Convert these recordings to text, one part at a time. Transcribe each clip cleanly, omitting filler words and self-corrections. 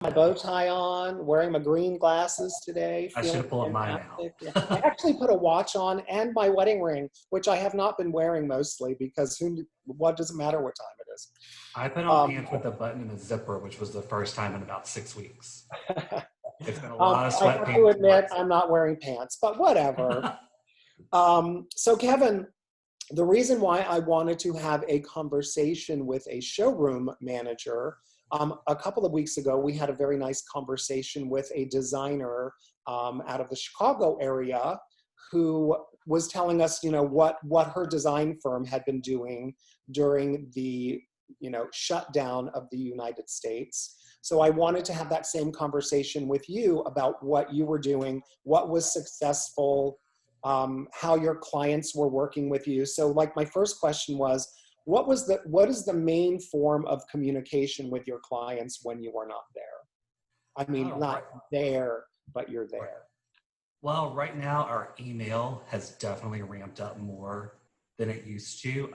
my bow tie on, wearing my green glasses today, I should feeling have pulled mine fantastic. Yeah. I out. actually put a watch on and my wedding ring, which I have not been wearing mostly because what does it matter what time it is? I put on pants with a button and a zipper, which was the first time in about 6 weeks. It's been a lot of I have to sweatpants. admit, I'm not wearing pants, but whatever. So Kevin, the reason why I wanted to have a conversation with a showroom manager, a couple of weeks ago, we had a very nice conversation with a designer out of the Chicago area who was telling us, what her design firm had been doing during the, shutdown of the United States. So I wanted to have that same conversation with you about what you were doing, what was successful, how your clients were working with you. So like my first question was, what is the main form of communication with your clients when you are not there? I mean, not there, but you're there. Right. Well, right now our email has definitely ramped up more than it used to.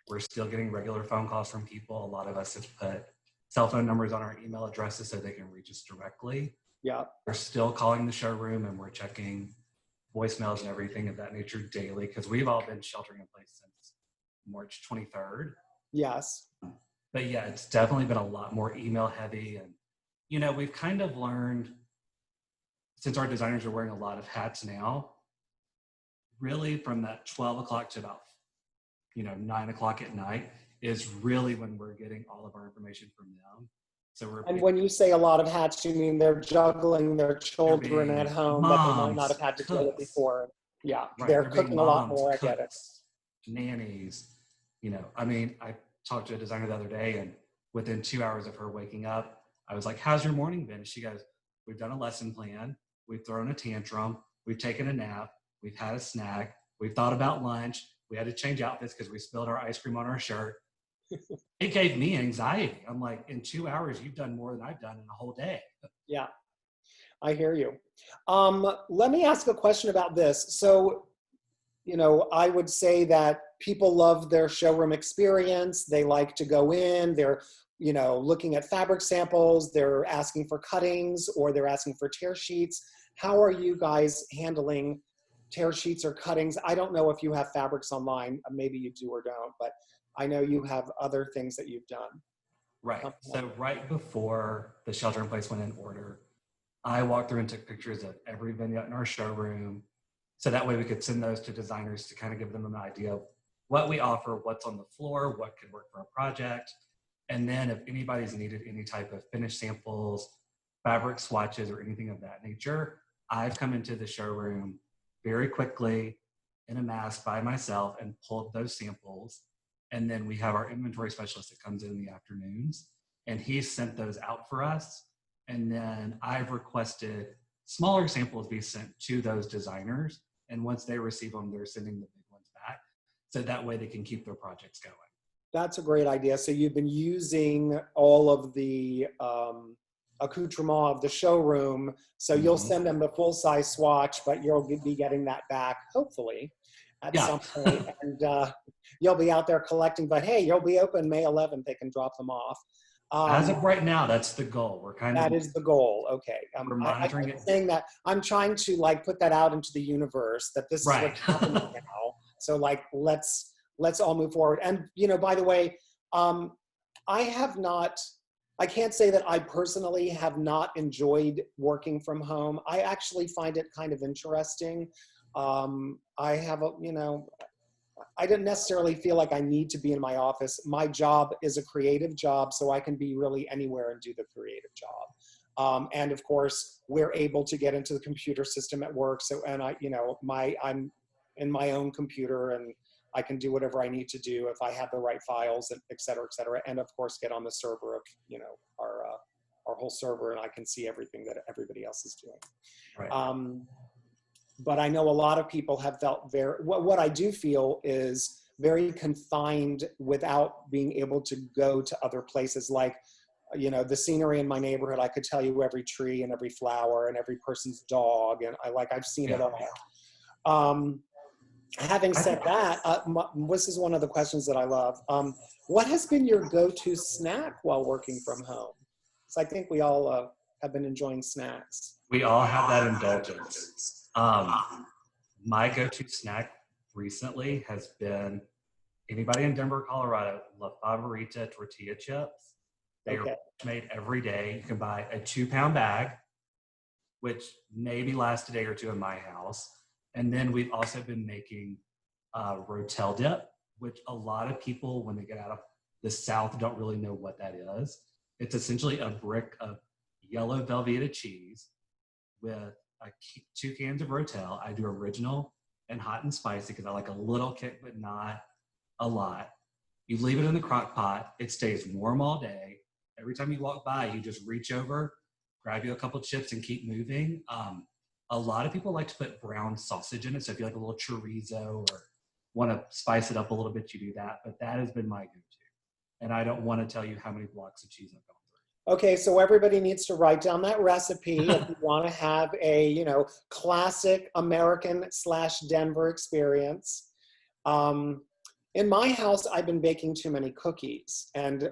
We're still getting regular phone calls from people. A lot of us have put cell phone numbers on our email addresses so they can reach us directly. Yeah. We're still calling the showroom and we're checking voicemails and everything of that nature daily because we've all been sheltering in place since March 23rd. Yes. But yeah, it's definitely been a lot more email heavy. And, we've kind of learned, since our designers are wearing a lot of hats now, really from that 12 o'clock to about 9 o'clock at night is really when we're getting all of our information from them. And when you say a lot of hats, you mean they're juggling their children at home moms, that they might not have had to deal with before. Yeah, right. they're cooking a lot more. I get it. Nannies, I talked to a designer the other day, and within 2 hours of her waking up, I was like, "How's your morning been?" And she goes, "We've done a lesson plan. We've thrown a tantrum. We've taken a nap. We've had a snack. We've thought about lunch. We had to change outfits because we spilled our ice cream on our shirt." It gave me anxiety. I'm like, in 2 hours, you've done more than I've done in a whole day. Yeah, I hear you. Let me ask a question about this. So, I would say that people love their showroom experience. They like to go in, they're, looking at fabric samples, they're asking for cuttings, or they're asking for tear sheets. How are you guys handling tear sheets or cuttings? I don't know if you have fabrics online. Maybe you do or don't, but I know you have other things that you've done. Right. So right before the shelter in place went in order, I walked through and took pictures of every vignette in our showroom. So that way we could send those to designers to kind of give them an idea of what we offer, what's on the floor, what could work for a project. And then if anybody's needed any type of finish samples, fabric swatches, or anything of that nature, I've come into the showroom very quickly in a mask by myself and pulled those samples. And then we have our inventory specialist that comes in the afternoons, and he sent those out for us. And then I've requested smaller samples be sent to those designers. And once they receive them, they're sending the big ones back. So that way they can keep their projects going. That's a great idea. So you've been using all of the accoutrement of the showroom. So you'll send them the full-size swatch, but you'll be getting that back, hopefully, at some point. And you'll be out there collecting, but hey, you'll be open May 11th. They can drop them off. As of right now, that's the goal. That is the goal. Okay. We're monitoring it. Saying that, I'm trying to put that out into the universe that this is what's happening now. So let's all move forward. And, by the way, I can't say that I personally have not enjoyed working from home. I actually find it kind of interesting. I have I didn't necessarily feel like I need to be in my office. My job is a creative job, so I can be really anywhere and do the creative job. And of course, we're able to get into the computer system at work. So, and I'm in my own computer, and I can do whatever I need to do if I have the right files, and et cetera, and of course get on the server of our whole server, and I can see everything that everybody else is doing. Right. But I know a lot of people have felt what I do feel is very confined without being able to go to other places. Like, the scenery in my neighborhood, I could tell you every tree and every flower and every person's dog, and I've seen it all. Having said that, this is one of the questions that I love. What has been your go-to snack while working from home? So I think we all have been enjoying snacks. We all have that indulgence. My go-to snack recently has been, anybody in Denver, Colorado, La Favorita tortilla chips. They are made every day. You can buy a 2-pound bag, which maybe lasts a day or two in my house. And then we've also been making Rotel dip, which a lot of people, when they get out of the South, don't really know what that is. It's essentially a brick of yellow Velveeta cheese with 2 cans of Rotel. I do original and hot and spicy because I like a little kick, but not a lot. You leave it in the crock pot. It stays warm all day. Every time you walk by, you just reach over, grab you a couple chips and keep moving. A lot of people like to put brown sausage in it. So if you like a little chorizo or want to spice it up a little bit, you do that. But that has been my go-to. And I don't want to tell you how many blocks of cheese I've gone through. Okay, so everybody needs to write down that recipe if you want to have a, you know, classic American / Denver experience. In my house, I've been baking too many cookies, and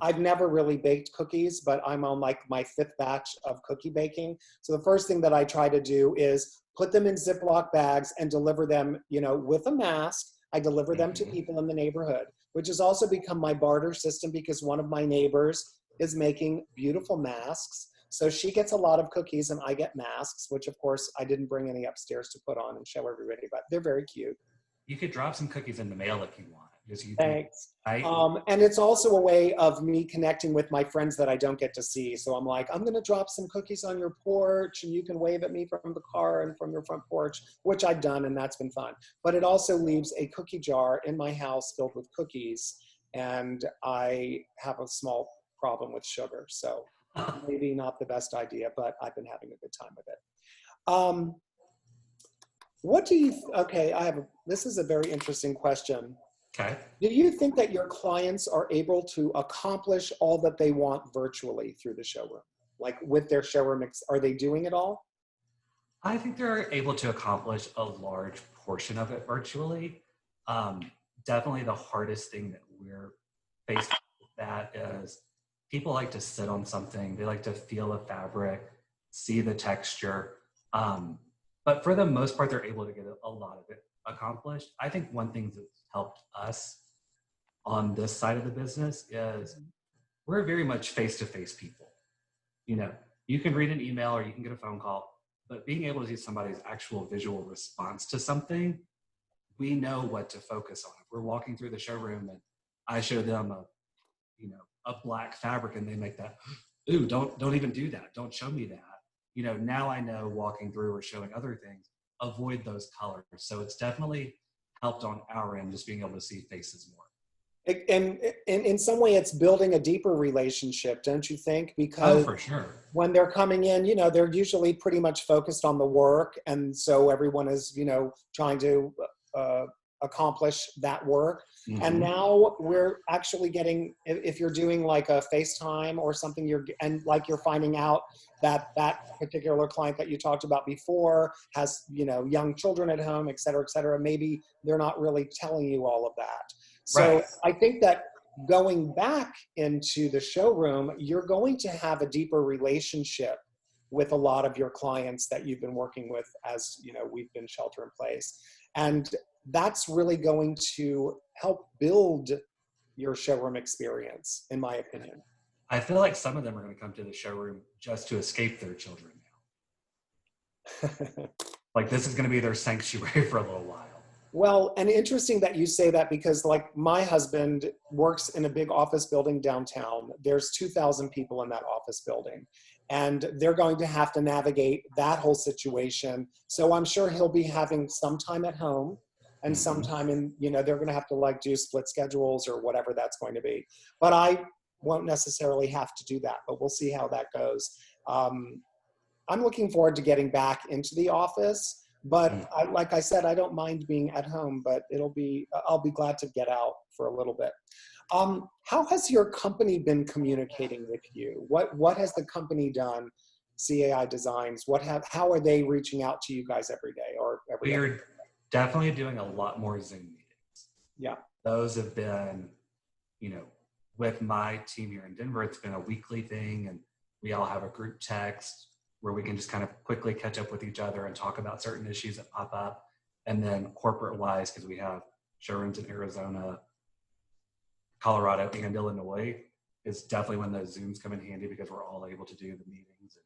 I've never really baked cookies, but I'm on like my 5th batch of cookie baking. So the first thing that I try to do is put them in Ziploc bags and deliver them, you know, with a mask. I deliver them to people in the neighborhood, which has also become my barter system because one of my neighbors is making beautiful masks. So she gets a lot of cookies and I get masks, which of course I didn't bring any upstairs to put on and show everybody, but they're very cute. You could drop some cookies in the mail if you want. Thanks. And it's also a way of me connecting with my friends that I don't get to see. So I'm like, I'm going to drop some cookies on your porch and you can wave at me from the car and from your front porch, which I've done, and that's been fun. But it also leaves a cookie jar in my house filled with cookies, and I have a small problem with sugar. So maybe not the best idea, but I've been having a good time with it. What do you, okay, this is a very interesting question. Okay. Do you think that your clients are able to accomplish all that they want virtually through the showroom? Like with their showroom, are they doing it all? I think they're able to accomplish a large portion of it virtually. Definitely the hardest thing that we're faced with that is people like to sit on something. They like to feel a fabric, see the texture. But for the most part, they're able to get a lot of it accomplished. I think one thing that's helped us on this side of the business is we're very much face-to-face people. You know, you can read an email or you can get a phone call, but being able to see somebody's actual visual response to something, we know what to focus on. If we're walking through the showroom and I show them a black fabric and they make that, ooh, don't even do that. Don't show me that. You know, now I know walking through or showing other things, avoid those colors. So it's definitely helped on our end, just being able to see faces more. And in some way, it's building a deeper relationship, don't you think? Because for sure. When they're coming in, you know, they're usually pretty much focused on the work. And so everyone is, you know, trying to accomplish that work. Mm-hmm. And now we're actually getting, if you're doing like a FaceTime or something, you're finding out that that particular client that you talked about before has, you know, young children at home, et cetera, maybe they're not really telling you all of that. So right. I think that going back into the showroom, you're going to have a deeper relationship with a lot of your clients that you've been working with as, you know, we've been shelter in place. And that's really going to help build your showroom experience, in my opinion. I feel like some of them are going to come to the showroom just to escape their children now. Like this is going to be their sanctuary for a little while. Well, and interesting that you say that because like my husband works in a big office building downtown. There's 2,000 people in that office building and they're going to have to navigate that whole situation. So I'm sure he'll be having some time at home and sometime in, you know, they're going to have to like do split schedules or whatever that's going to be. But I won't necessarily have to do that, but we'll see how that goes. I'm looking forward to getting back into the office, but like I said, I don't mind being at home, but I'll be glad to get out for a little bit. How has your company been communicating with you? What has the company done, CAI Designs? How are they reaching out to you guys every day or every day? We're definitely doing a lot more Zoom meetings. Yeah. Those have been, you know, with my team here in Denver, it's been a weekly thing. And We all have a group text where we can just kind of quickly catch up with each other and talk about certain issues that pop up. And then corporate wise, because we have showrooms in Arizona, Colorado, and Illinois, is definitely when those Zooms come in handy because we're all able to do the meetings.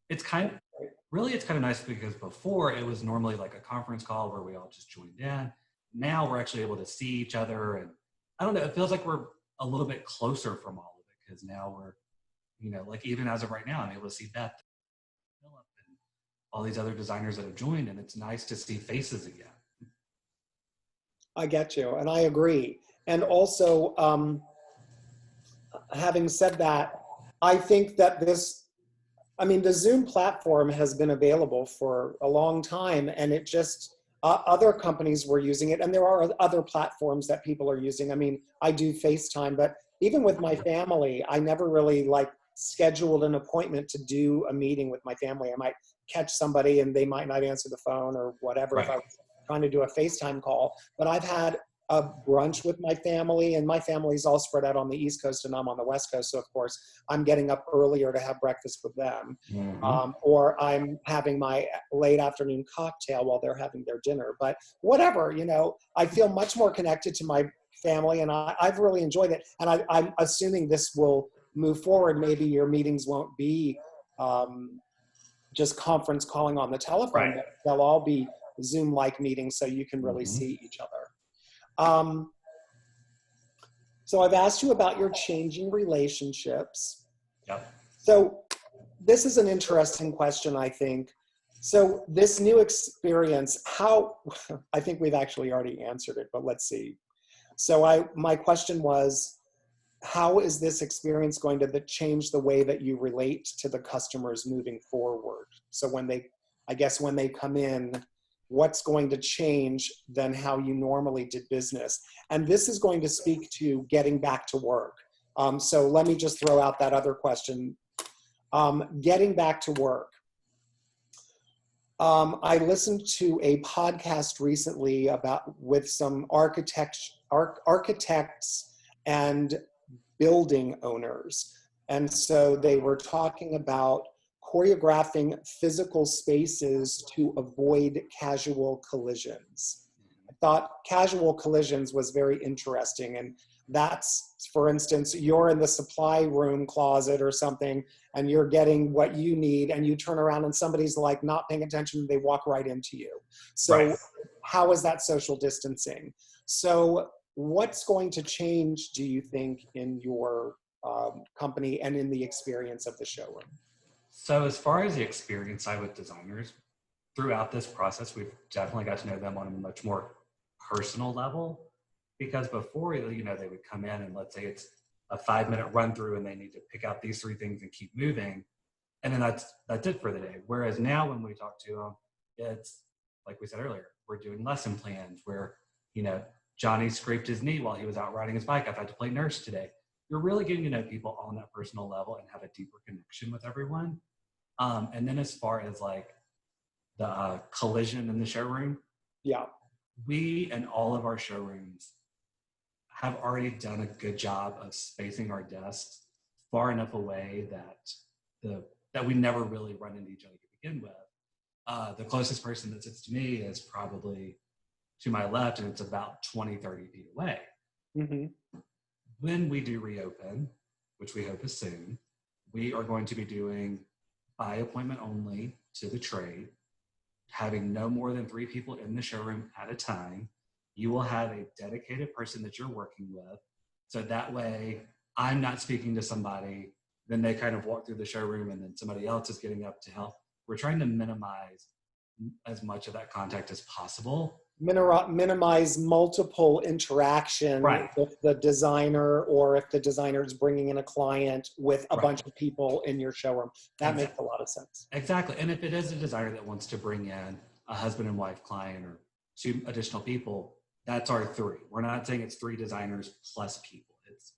It's kind of nice because before it was normally like a conference call where we all just joined in. Now we're actually able to see each other, and I don't know, it feels like we're a little bit closer from all of it because now we're, like even as of right now, I'm able to see Beth, Philip, and all these other designers that have joined, and it's nice to see faces again. I get you, and I agree. And also, having said that, I think that the Zoom platform has been available for a long time, and it just, other companies were using it, and there are other platforms that people are using. I mean, I do FaceTime, but even with my family, I never really scheduled an appointment to do a meeting with my family. I might catch somebody and they might not answer the phone or whatever if I was trying to do a FaceTime call. But I've had a brunch with my family, and my family's all spread out on the East Coast and I'm on the West Coast. So of course I'm getting up earlier to have breakfast with them. Or I'm having my late afternoon cocktail while they're having their dinner. But whatever, I feel much more connected to my family, and I've really enjoyed it. And I'm assuming this will move forward. Maybe your meetings won't be just conference calling on the telephone, but they'll all be Zoom-like meetings so you can really see each other. So I've asked you about your changing relationships. Yep. So this is an interesting question, I think. So this new experience, I think we've actually already answered it, but let's see. So my question was, how is this experience going to change the way that you relate to the customers moving forward? So when they come in, what's going to change than how you normally did business? And this is going to speak to getting back to work. So let me just throw out that other question. Getting back to work. I listened to a podcast recently with some architects and building owners. And so they were talking about choreographing physical spaces to avoid casual collisions. I thought casual collisions was very interesting. And that's, for instance, you're in the supply room closet or something, and you're getting what you need, and you turn around and somebody's not paying attention, they walk right into you. So how is that social distancing? So what's going to change, do you think, in your company and in the experience of the showroom? So as far as the experience side with designers, throughout this process, we've definitely got to know them on a much more personal level, because before, they would come in and let's say it's a 5-minute run through and they need to pick out these 3 things and keep moving. And then that's it for the day. Whereas now when we talk to them, it's like we said earlier, we're doing lesson plans where, Johnny scraped his knee while he was out riding his bike. I've had to play nurse today. You're really getting to know people on that personal level and have a deeper connection with everyone. And then as far as the collision in the showroom, we and all of our showrooms have already done a good job of spacing our desks far enough away that we never really run into each other to begin with. The closest person that sits to me is probably to my left, and it's about 20, 30 feet away. When we do reopen, which we hope is soon, we are going to be doing by appointment only to the trade, having no more than 3 people in the showroom at a time. You will have a dedicated person that you're working with. So that way I'm not speaking to somebody, then they kind of walk through the showroom and then somebody else is getting up to help. We're trying to minimize as much of that contact as possible. Minimize multiple interaction with the designer, or if the designer is bringing in a client with a bunch of people in your showroom. That makes a lot of sense. Exactly. And if it is a designer that wants to bring in a husband and wife client or 2 additional people, that's our 3. We're not saying it's 3 designers plus people. It's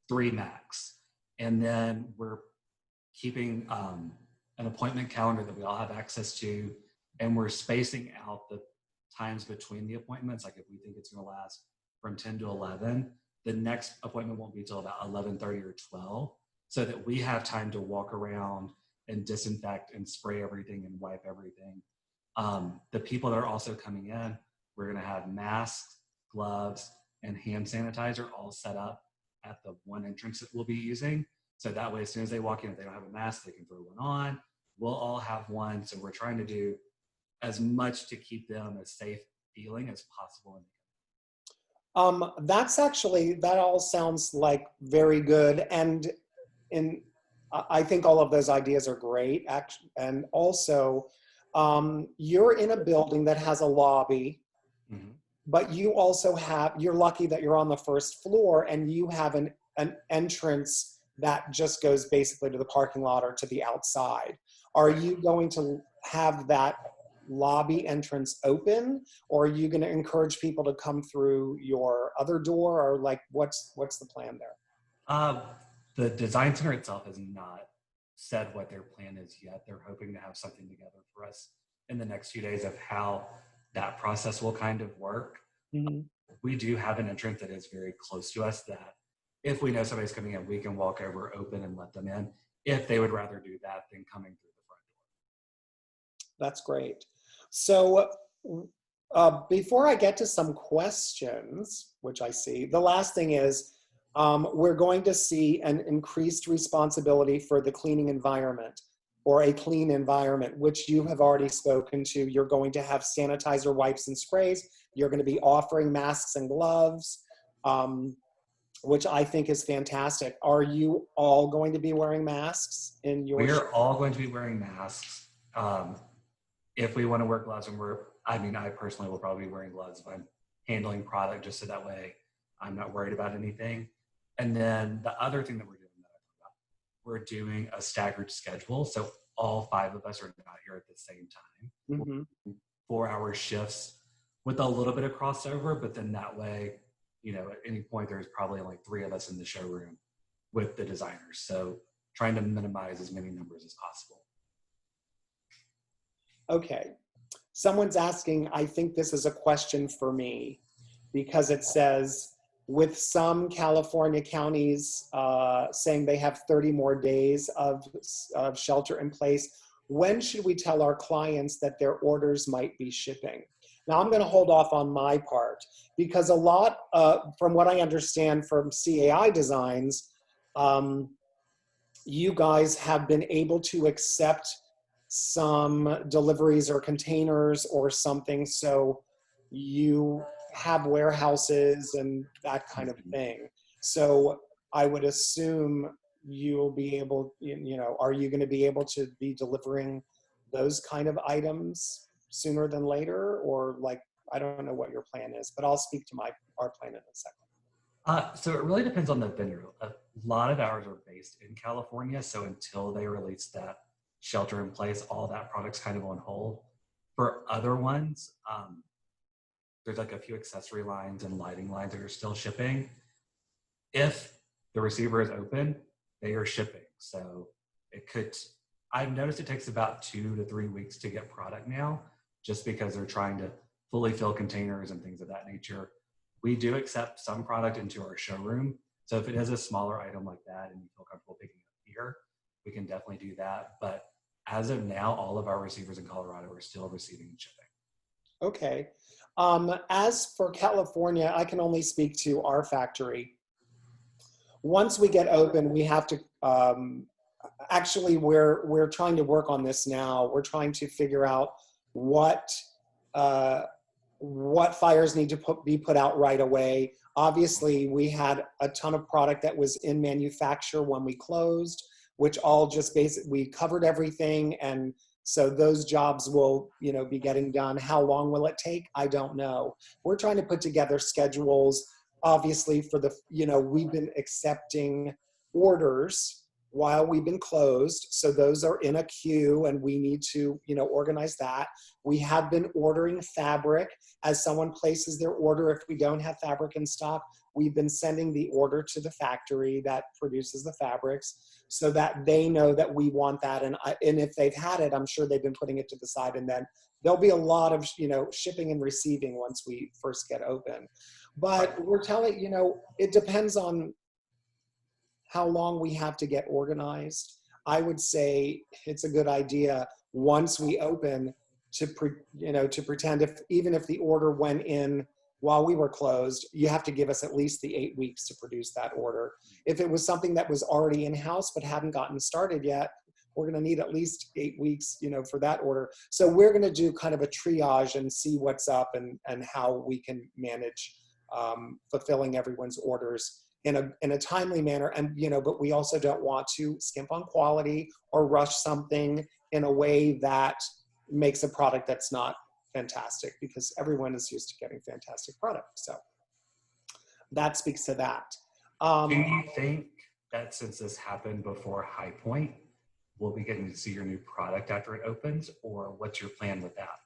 3 max. And then we're keeping an appointment calendar that we all have access to, and we're spacing out the times between the appointments. Like if we think it's going to last from 10 to 11, the next appointment won't be till about 11:30 or 12. so that we have time to walk around and disinfect and spray everything and wipe everything. The people that are also coming in, we're going to have masks, gloves, and hand sanitizer all set up at the one entrance that we'll be using. So that way, as soon as they walk in, if they don't have a mask, they can throw one on. We'll all have one. So we're trying to do as much to keep them as safe feeling as possible. That all sounds like very good. And I think all of those ideas are great. And also, you're in a building that has a lobby, mm-hmm. but you're lucky that you're on the first floor and you have an entrance that just goes basically to the parking lot or to the outside. Are you going to have that lobby entrance open, or are you going to encourage people to come through your other door, or like what's the plan there? The design center itself has not said what their plan is yet. They're hoping to have something together for us in the next few days of how that process will kind of work. Mm-hmm. We do have an entrance that is very close to us that if we know somebody's coming in, we can walk over, open, and let them in if they would rather do that than coming through the front door. That's great. So before I get to some questions, which I see, the last thing is we're going to see an increased responsibility for the cleaning environment, or a clean environment, which you have already spoken to. You're going to have sanitizer wipes and sprays. You're going to be offering masks and gloves, which I think is fantastic. Are you all going to be wearing masks in your? We're all going to be wearing masks. If we want to wear gloves, and I personally will probably be wearing gloves if I'm handling product, just so that way I'm not worried about anything. And then the other thing that we're doing a staggered schedule. So all 5 of us are not here at the same time. Mm-hmm. 4-hour shifts with a little bit of crossover, but then that way, at any point there's probably only 3 of us in the showroom with the designers. So trying to minimize as many numbers as possible. Okay. Someone's asking, I think this is a question for me, because it says, with some California counties saying they have 30 more days of shelter in place, when should we tell our clients that their orders might be shipping? Now, I'm going to hold off on my part, because a lot, from what I understand from CAI Designs, you guys have been able to accept some deliveries or containers or something, so you have warehouses and that kind of thing. So I would assume you'll be able, are you going to be able to be delivering those kind of items sooner than later? Or I don't know what your plan is, but I'll speak to our plan in a second. So it really depends on the vendor. A lot of ours are based in California, so until they release that shelter in place, all that product's kind of on hold. For other ones, there's a few accessory lines and lighting lines that are still shipping. If the receiver is open, they are shipping. So I've noticed it takes about 2 to 3 weeks to get product now, just because they're trying to fully fill containers and things of that nature. We do accept some product into our showroom. So if it is a smaller item like that and you feel comfortable picking it up here, we can definitely do that. But as of now, all of our receivers in Colorado are still receiving and shipping. Okay. As for California, I can only speak to our factory. Once we get open, we have to, actually we're trying to work on this now. We're trying to figure out what fires need to be put out right away. Obviously, we had a ton of product that was in manufacture when we closed, which all just we covered everything, and so those jobs will, be getting done. How long will it take? I don't know. We're trying to put together schedules, obviously, for we've been accepting orders while we've been closed. So those are in a queue and we need to, organize that. We have been ordering fabric. As someone places their order, if we don't have fabric in stock, we've been sending the order to the factory that produces the fabrics so that they know that we want that. And if they've had it, I'm sure they've been putting it to the side, and then there'll be a lot of, shipping and receiving once we first get open. But we're telling, it depends on how long we have to get organized. I would say it's a good idea once we open to pretend even if the order went in while we were closed, you have to give us at least the 8 weeks to produce that order. If it was something that was already in-house but hadn't gotten started yet, we're going to need at least 8 weeks, for that order. So we're going to do kind of a triage and see what's up and how we can manage fulfilling everyone's orders in a timely manner. And, but we also don't want to skimp on quality or rush something in a way that makes a product that's not fantastic, because everyone is used to getting fantastic products. So that speaks to that. Do you think that since this happened before High Point, we'll be getting to see your new product after it opens, or what's your plan with that?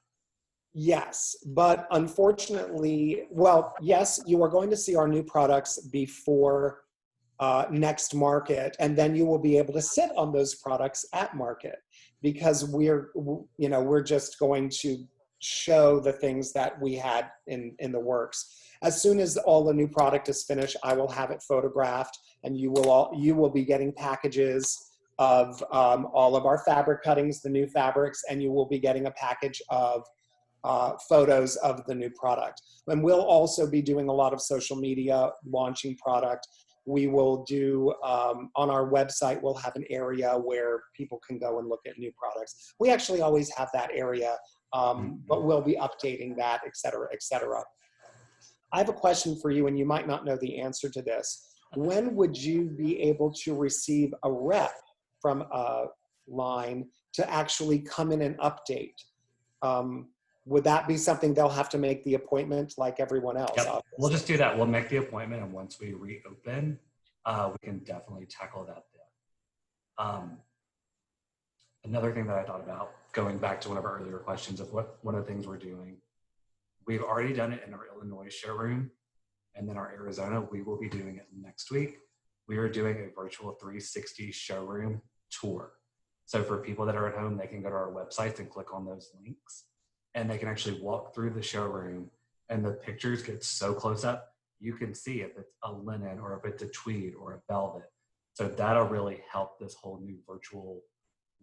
Yes, but unfortunately, well, yes, you are going to see our new products before next market, and then you will be able to sit on those products at market, because we're just going to show the things that we had in the works. As soon as all the new product is finished, I will have it photographed, and you will be getting packages of all of our fabric cuttings, the new fabrics, and you will be getting a package of photos of the new product. And we'll also be doing a lot of social media, launching product. We will do, on our website, we'll have an area where people can go and look at new products. We actually always have that area, but we'll be updating that, et cetera, et cetera. I have a question for you, and you might not know the answer to this. When would you be able to receive a rep from a line to actually come in and update? Would that be something they'll have to make the appointment like everyone else? Yep. We'll just do that. We'll make the appointment, and once we reopen, we can definitely tackle that then. Another thing that I thought about, going back to one of our earlier questions of one of the things we're doing, we've already done it in our Illinois showroom, and then our Arizona, we will be doing it next week. We are doing a virtual 360 showroom tour. So for people that are at home, they can go to our websites and click on those links, and they can actually walk through the showroom, and the pictures get so close up, you can see if it's a linen or if it's a tweed or a velvet. So that'll really help this whole new virtual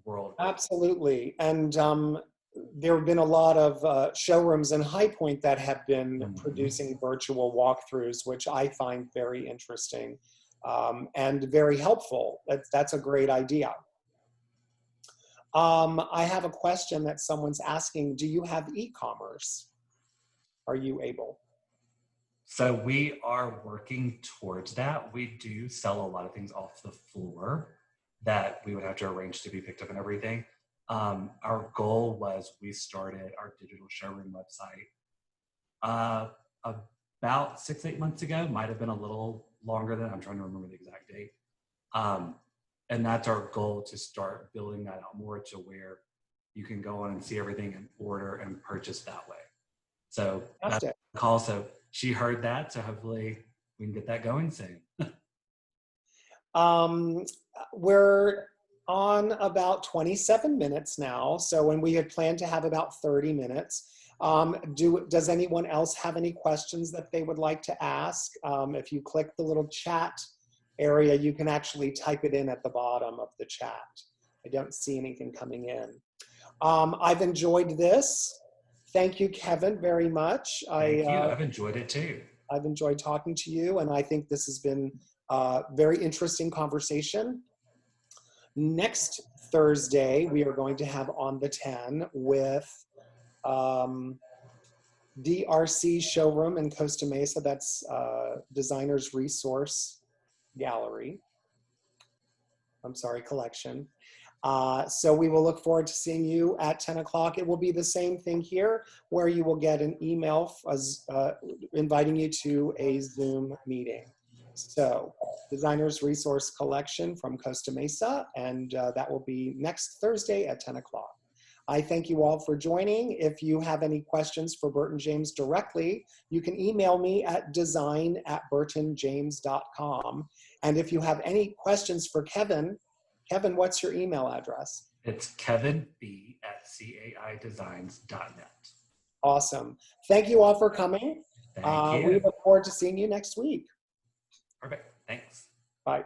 world. Absolutely. And there have been a lot of showrooms in High Point that have been producing virtual walkthroughs, which I find very interesting and very helpful. That's a great idea. I have a question that someone's asking, do you have e-commerce? Are you able? So we are working towards that. We do sell a lot of things off the floor that we would have to arrange to be picked up and everything. Our goal was, we started our digital showroom website about 6-8 months ago, might have been a little longer than, I'm trying to remember the exact date. And that's our goal, to start building that out more to where you can go on and see everything and order and purchase that way. So that's the call. So she heard that, so hopefully we can get that going soon. We're on about 27 minutes now. So when we had planned to have about 30 minutes, does anyone else have any questions that they would like to ask? If you click the little chat area, you can actually type it in at the bottom of the chat. I don't see anything coming in. I've enjoyed this. Thank you, Kevin, very much. Thank you. I've enjoyed it too. I've enjoyed talking to you, and I think this has been a very interesting conversation. Next Thursday, we are going to have On the 10 with DRC Showroom in Costa Mesa. That's Designers Resource Gallery. I'm sorry, collection. So we will look forward to seeing you at 10 o'clock. It will be the same thing here, where you will get an email inviting you to a Zoom meeting. So Designers Resource Collection from Costa Mesa, and that will be next Thursday at 10 o'clock. I thank you all for joining. If you have any questions for Burton James directly, you can email me at design@burtonjames.com. And if you have any questions for Kevin, Kevin, what's your email address? It's kevinb@caidesigns.net. Awesome. Thank you all for coming. Thank you. We look forward to seeing you next week. Perfect. Thanks. Bye.